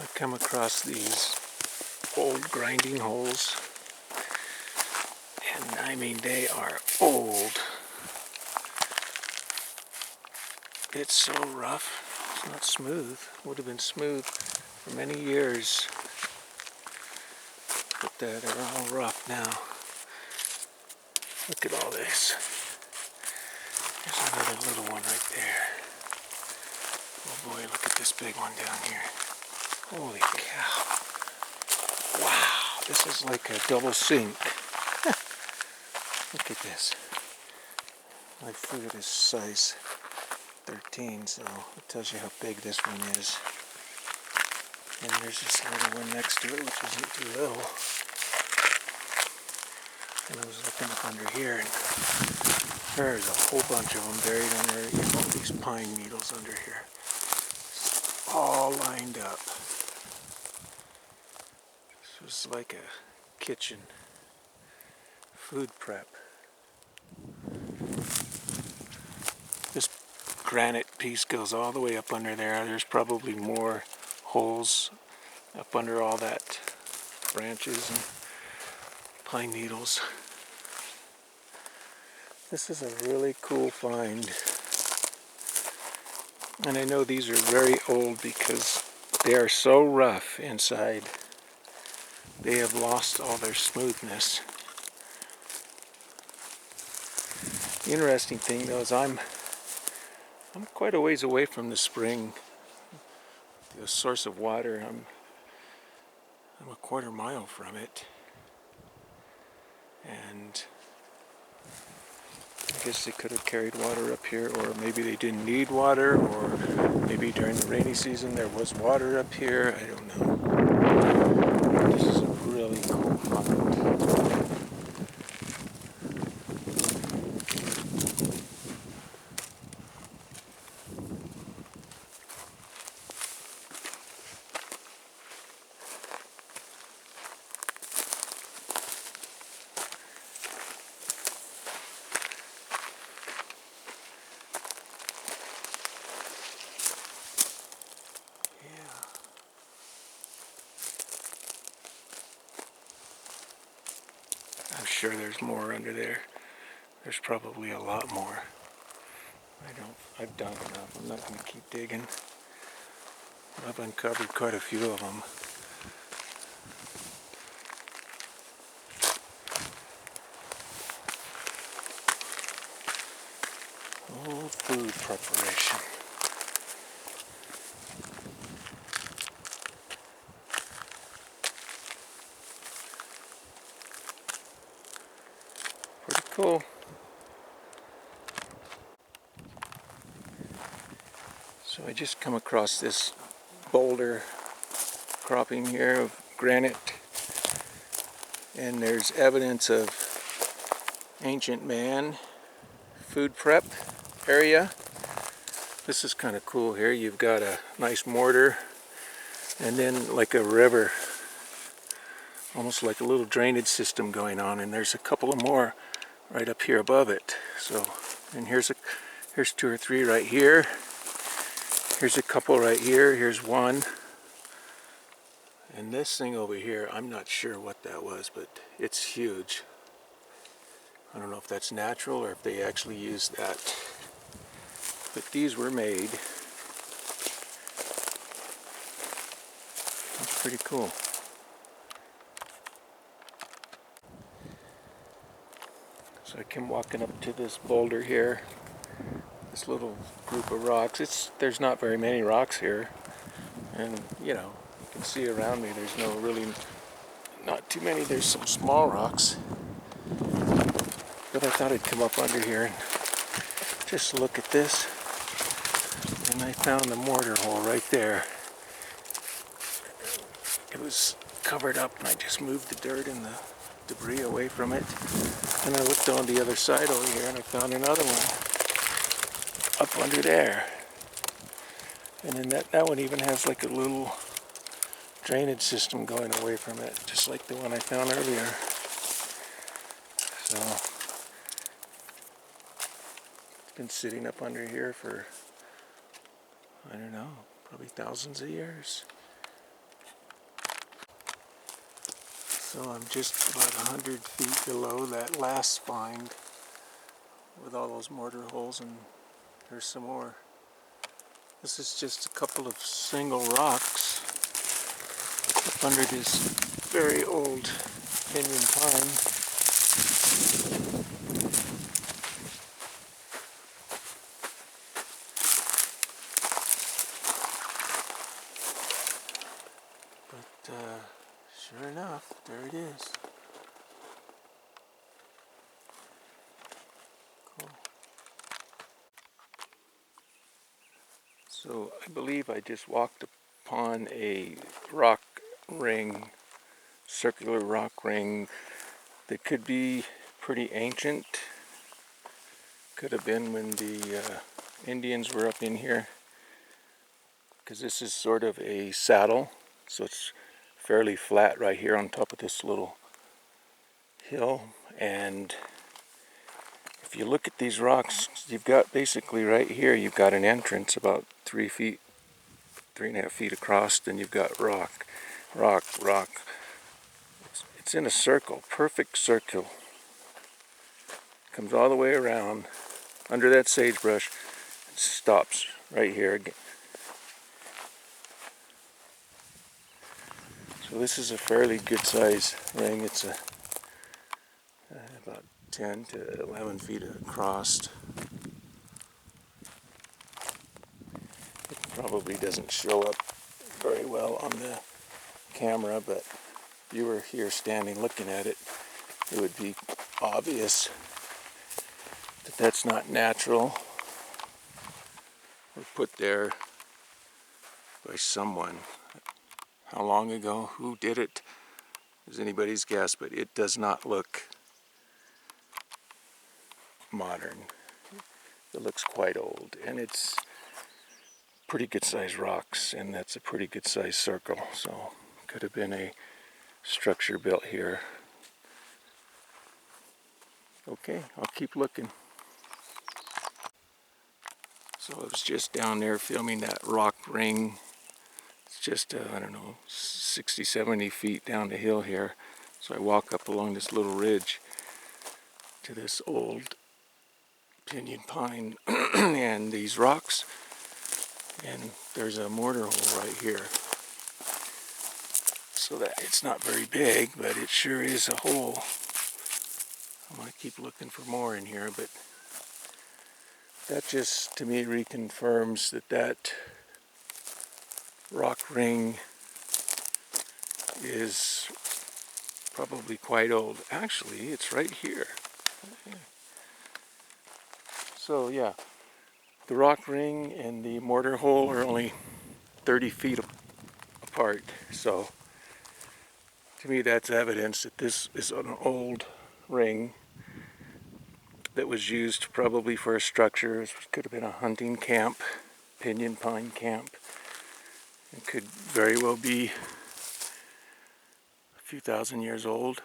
I come across these old grinding holes, and I mean they are old. It's so rough, it's not smooth. Would have been smooth for many years, but they're all rough now. Look at all this. There's another little one right there. Oh boy, look at this big one down here. Holy cow. Wow, this is like a double sink. Look at this. My foot is size 13, so it tells you how big this one is. And there's this little one next to it, which isn't too little. And I was looking up under here, and there's a whole bunch of them buried under, all these pine needles under here. All lined up. This was like a kitchen. Food prep. This granite piece goes all the way up under there. There's probably more holes up under all that branches and pine needles. This is a really cool find. And I know these are very old because they are so rough inside. They have lost all their smoothness. The interesting thing though is I'm quite a ways away from the spring, the source of water. I'm a quarter mile from it, and I guess they could have carried water up here, or maybe they didn't need water, or maybe during the rainy season there was water up here. I don't know. This is a really cool find. I'm sure there's more under there. There's probably a lot more. I've done enough. I'm not going to keep digging. I've uncovered quite a few of them. Old food preparation. Pretty cool. So I just come across this boulder cropping here of granite, and there's evidence of ancient man food prep area. This is kind of cool here. You've got a nice mortar and then like a river, almost like a little drainage system going on, and there's a couple of more right up here above it. So, and here's 2 or 3 right here. Here's a couple right here. Here's one. And this thing over here, I'm not sure what that was, but it's huge. I don't know if that's natural or if they actually used that. But these were made. That's pretty cool. So I came walking up to this boulder here. This little group of rocks. There's not very many rocks here. And, you know, you can see around me there's not too many. There's some small rocks. But I thought I'd come up under here and just look at this. And I found the mortar hole right there. It was covered up, and I just moved the dirt and the debris away from it. And I looked on the other side over here and I found another one up under there. And then that one even has like a little drainage system going away from it, just like the one I found earlier. So it's been sitting up under here for, I don't know, probably thousands of years. So I'm just about 100 feet below that last find with all those mortar holes, and there's some more. This is just a couple of single rocks up under this very old pinyon pine. But sure enough, there it is. Cool. So I believe I just walked upon a rock ring, circular rock ring that could be pretty ancient. Could have been when the Indians were up in here, because this is sort of a saddle, so it's fairly flat right here on top of this little hill. And if you look at these rocks, you've got basically right here, you've got an entrance about 3.5 feet across, then you've got rock, rock, rock. It's in a circle, perfect circle. Comes all the way around under that sagebrush and stops right here again. So this is a fairly good size ring. It's about 10 to 11 feet across. It probably doesn't show up very well on the camera, but if you were here standing looking at it, it would be obvious that that's not natural or put there by someone. How long ago? Who did it? Is anybody's guess, but it does not look modern. It looks quite old, and it's pretty good sized rocks, and that's a pretty good sized circle, so could have been a structure built here. Okay, I'll keep looking. So I was just down there filming that rock ring. It's just, I don't know, 60, 70 feet down the hill here. So I walk up along this little ridge to this old pinyon pine and these rocks. And there's a mortar hole right here. So that it's not very big, but it sure is a hole. I'm going to keep looking for more in here, but that just to me reconfirms that that rock ring is probably quite old. Actually, it's right here. So yeah, the rock ring and the mortar hole are only 30 feet apart. So to me that's evidence that this is an old ring that was used probably for a structure. It could have been a hunting camp, pinyon pine camp. It could very well be a few thousand years old.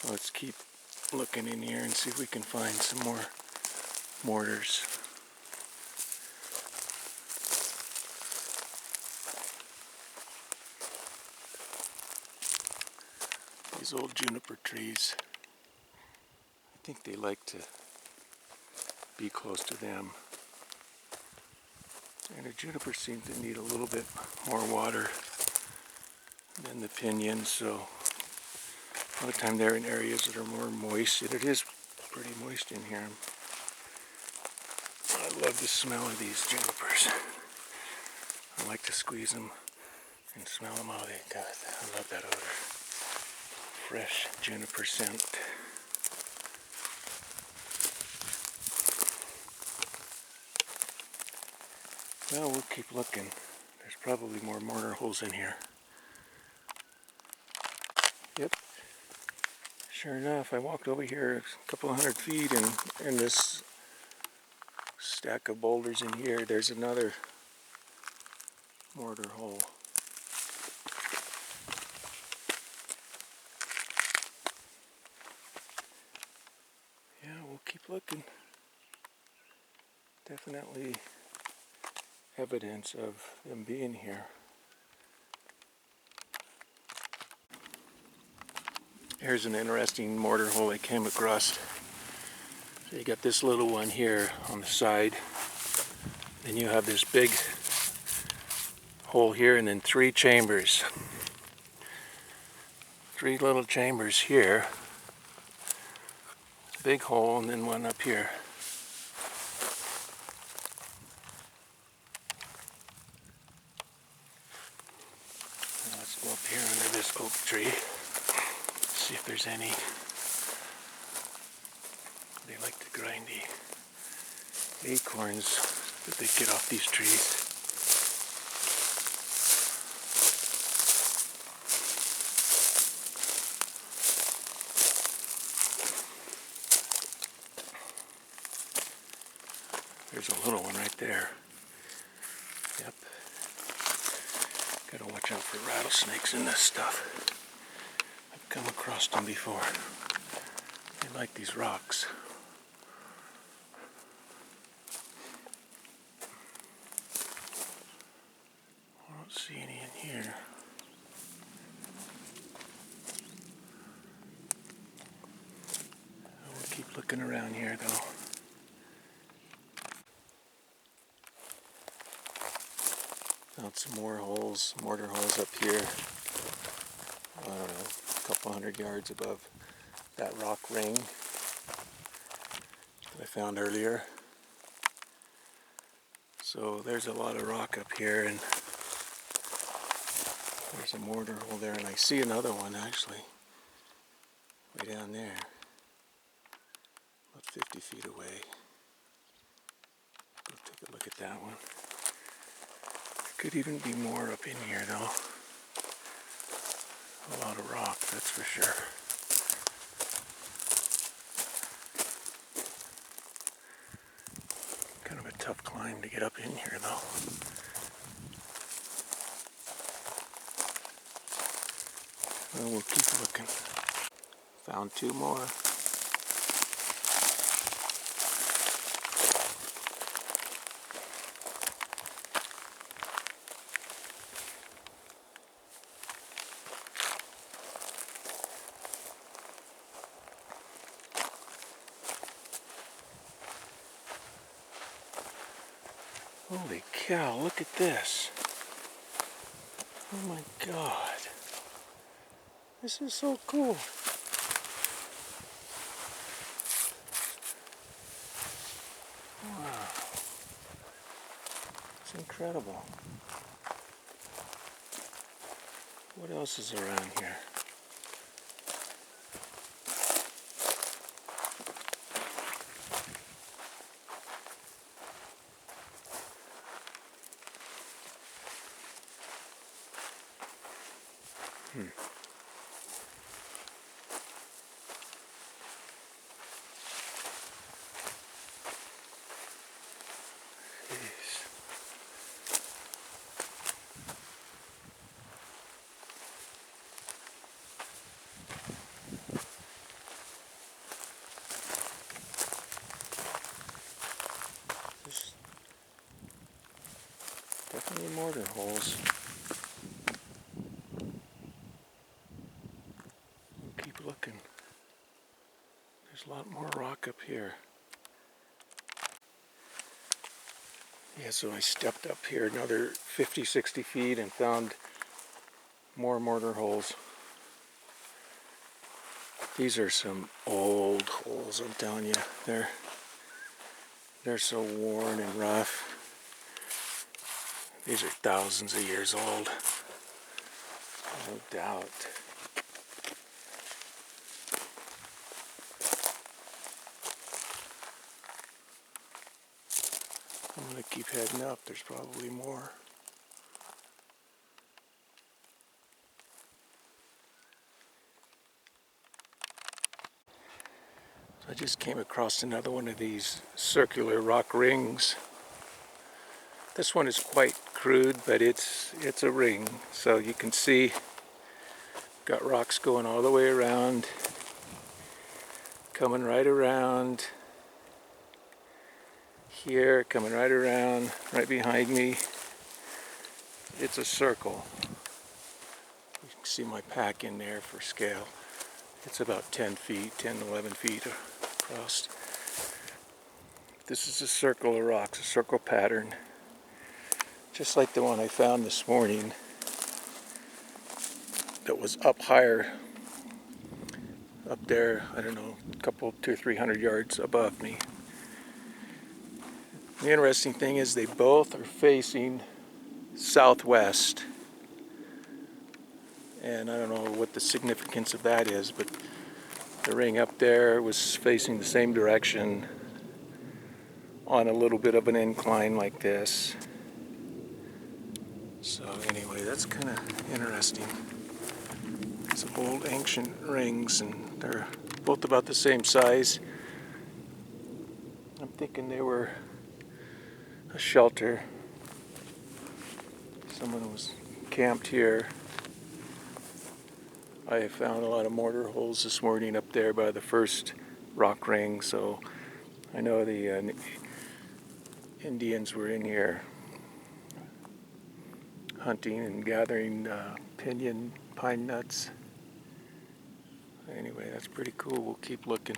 Let's keep looking in here and see if we can find some more mortars. These old juniper trees, I think they like to be close to them. And the juniper seems to need a little bit more water than the pinyon, so a lot of time they're in areas that are more moist, and it is pretty moist in here. I love the smell of these junipers. I like to squeeze them and smell them out. God, I love that odor. Fresh juniper scent. Well, we'll keep looking. There's probably more mortar holes in here. Yep. Sure enough, I walked over here a couple hundred feet, and in this stack of boulders in here, there's another mortar hole. Yeah, we'll keep looking. Definitely evidence of them being here. Here's an interesting mortar hole I came across. So you got this little one here on the side. Then you have this big hole here, and then 3 chambers. 3 little chambers here. Big hole, and then one up here. Now let's go up here under this oak tree. See if there's any. They like to grind the acorns that they get off these trees. There's a little one right there. Yep. Gotta watch out for rattlesnakes in this stuff. I've come across them before. They like these rocks. I don't see any in here. We'll keep looking around here though. Found some more holes, mortar holes up here. I don't know, a couple 100 yards above that rock ring that I found earlier. So there's a lot of rock up here, and there's a mortar hole there, and I see another one actually way down there, about 50 feet away. Go take a look at that one. Could even be more up in here though. A lot of rock, that's for sure. Kind of a tough climb to get up in here though. Well, we'll keep looking. Found 2 more. Holy cow, look at this. Oh my God. This is so cool. Wow. It's incredible. What else is around here? Jeez. There's definitely mortar holes. We'll keep looking. There's a lot more rock up here. Yeah, so I stepped up here another 50, 60 feet and found more mortar holes. These are some old holes, I'm telling you. They're so worn and rough. These are thousands of years old. No doubt. I'm going to keep heading up. There's probably more. I just came across another one of these circular rock rings. This one is quite crude, but it's a ring. So you can see, got rocks going all the way around, coming right around here, coming right around, right behind me. It's a circle. You can see my pack in there for scale. It's about 10 feet, 10, 11 feet across. This is a circle of rocks, a circle pattern, just like the one I found this morning that was up higher, up there, I don't know, a couple, 200 or 300 yards above me. The interesting thing is they both are facing southwest. And I don't know what the significance of that is, but the ring up there was facing the same direction on a little bit of an incline like this. So anyway, that's kind of interesting. Some old ancient rings, and they're both about the same size. I'm thinking they were a shelter. Someone was camped here. I found a lot of mortar holes this morning up there by the first rock ring, so I know the Indians were in here hunting and gathering pinyon pine nuts. Anyway, that's pretty cool. We'll keep looking.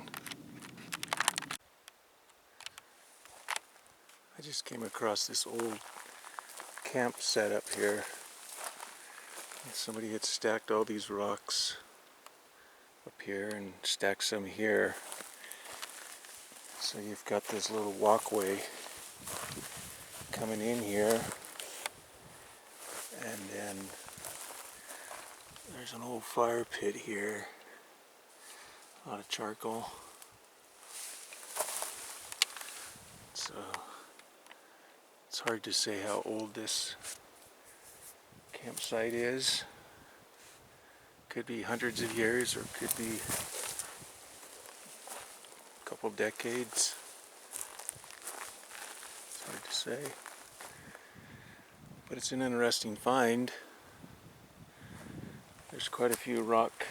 I just came across this old camp setup here. Somebody had stacked all these rocks up here and stacked some here. So you've got this little walkway coming in here, and then there's an old fire pit here. A lot of charcoal. So it's hard to say how old this campsite is. Could be hundreds of years, or could be a couple decades. It's hard to say. But it's an interesting find. There's quite a few rock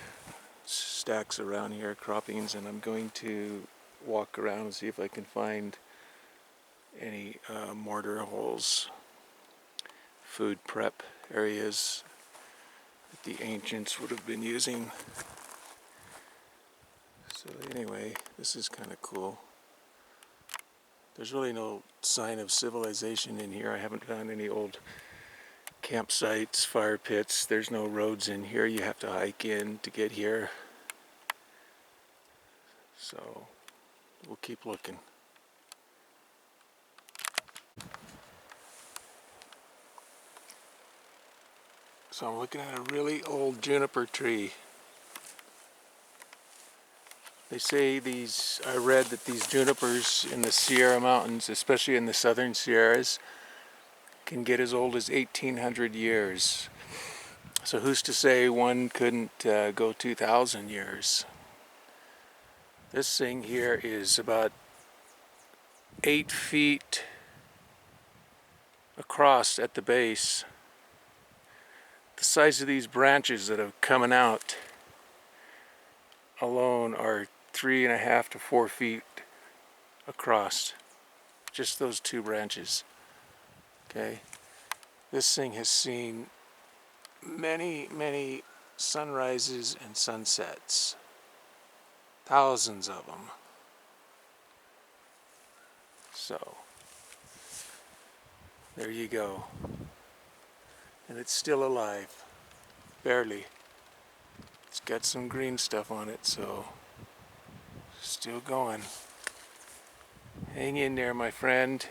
stacks around here, croppings, and I'm going to walk around and see if I can find any mortar holes, food prep areas that the ancients would have been using. So anyway, this is kind of cool. There's really no sign of civilization in here. I haven't found any old campsites, fire pits. There's no roads in here. You have to hike in to get here. So we'll keep looking. So I'm looking at a really old juniper tree. They say I read that these junipers in the Sierra Mountains, especially in the southern Sierras, can get as old as 1,800 years. So who's to say one couldn't go 2,000 years? This thing here is about 8 feet across at the base. The size of these branches that are coming out alone are 3.5 to 4 feet across. Just those two branches. Okay. This thing has seen many, many sunrises and sunsets. Thousands of them. So, there you go. And it's still alive. Barely. It's got some green stuff on it, so still going. Hang in there, my friend.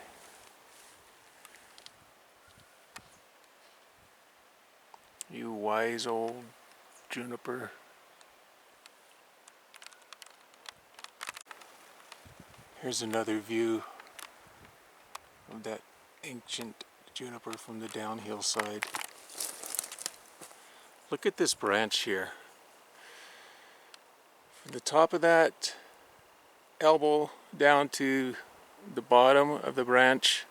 You wise old juniper. Here's another view of that ancient juniper from the downhill side. Look at this branch here. From the top of that elbow down to the bottom of the branch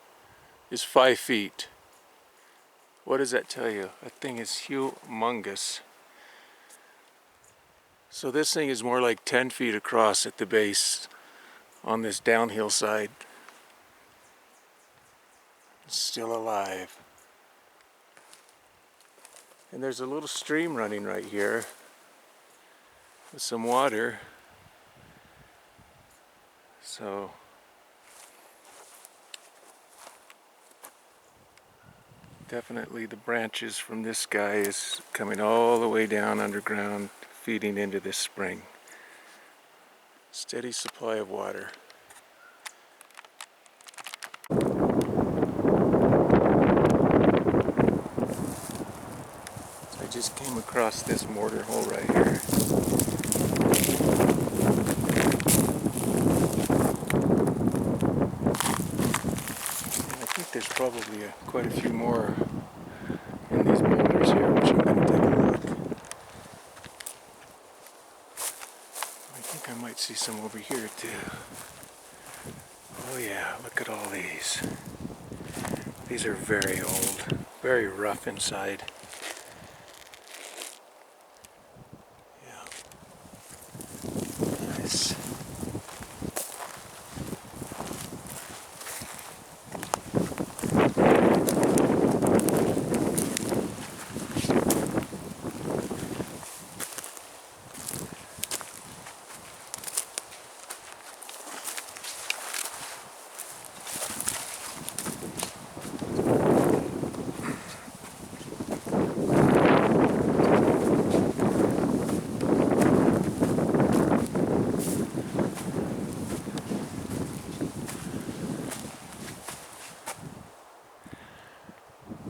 is 5 feet. What does that tell you? That thing is humongous. So this thing is more like 10 feet across at the base on this downhill side. It's still alive. And there's a little stream running right here. with some water. So definitely the branches from this guy is coming all the way down underground, feeding into this spring. Steady supply of water. So I just came across this mortar hole right here. And I think there's probably quite a few more in these boulders here, which I'm going to take a look. I think I might see some over here too. Oh yeah, look at all these. These are very old, very rough inside. Yeah. Nice.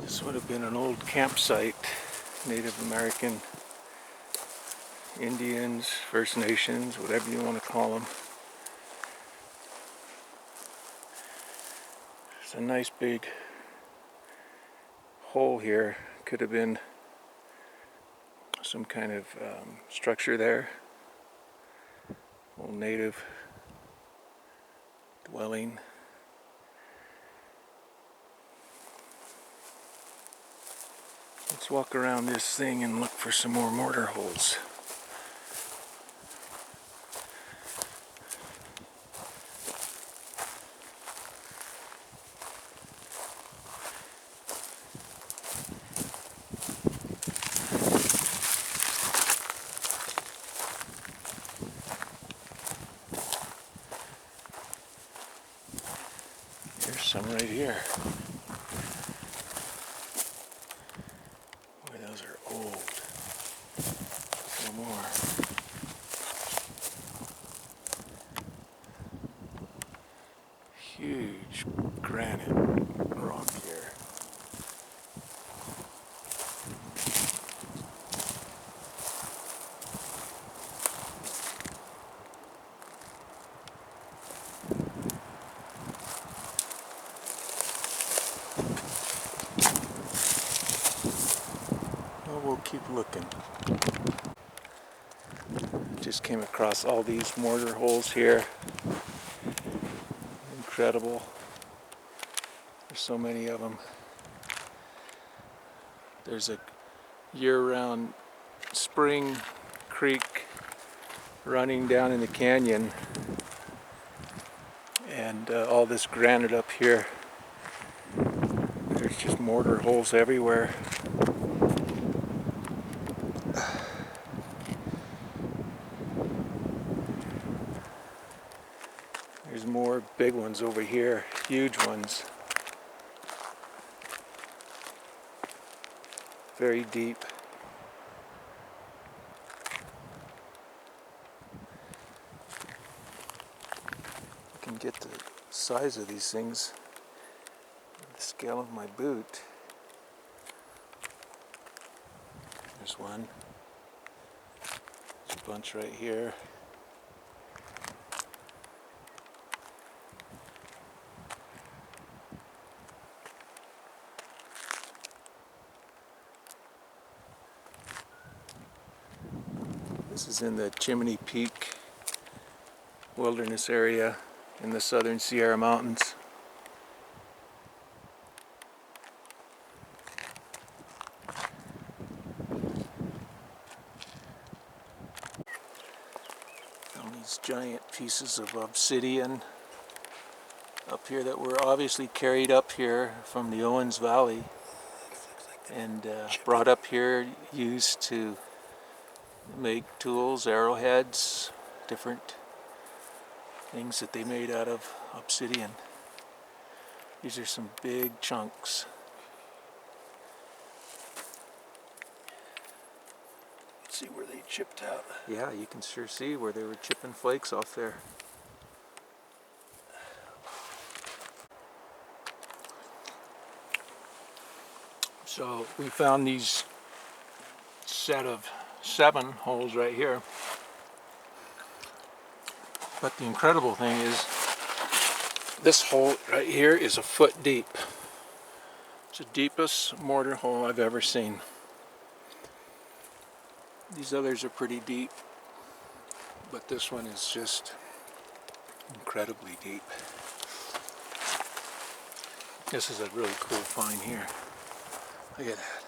This would have been an old campsite. Native American, Indians, First Nations, whatever you want to call them. There's a nice big hole here. Could have been some kind of structure there. Old native dwelling. Let's walk around this thing and look for some more mortar holes. There's some right here. Boy, those are old. No more. Huge granite rock here. Well, we'll keep looking. Just came across all these mortar holes here. Incredible. There's so many of them. There's a year-round spring creek running down in the canyon, and all this granite up here. There's just mortar holes everywhere. There's more big ones over here, huge ones. Very deep. You can get the size of these things with the scale of my boot. There's one. There's a bunch right here. This is in the Chimney Peak Wilderness area in the southern Sierra Mountains. Found these giant pieces of obsidian up here that were obviously carried up here from the Owens Valley and brought up here, used to They make tools, arrowheads, different things that they made out of obsidian. These are some big chunks. Let's see where they chipped out. Yeah, you can sure see where they were chipping flakes off there. So we found these set of 7 holes right here. But the incredible thing is this hole right here is a foot deep. It's the deepest mortar hole I've ever seen. These others are pretty deep, but this one is just incredibly deep. This is a really cool find here. Look at that.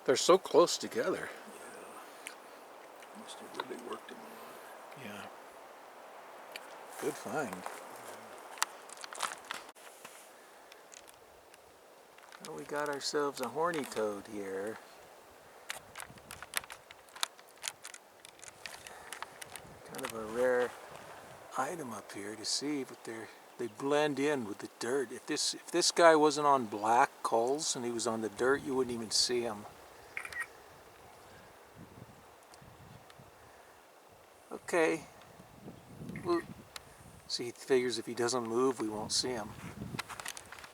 They're so close together. Yeah. Must have really worked them a lot. Yeah. Good find. Well, we got ourselves a horny toad here. Kind of a rare item up here to see, but they blend in with the dirt. If this guy wasn't on black coals and he was on the dirt, you wouldn't even see him. Okay. Well, see, he figures if he doesn't move, we won't see him.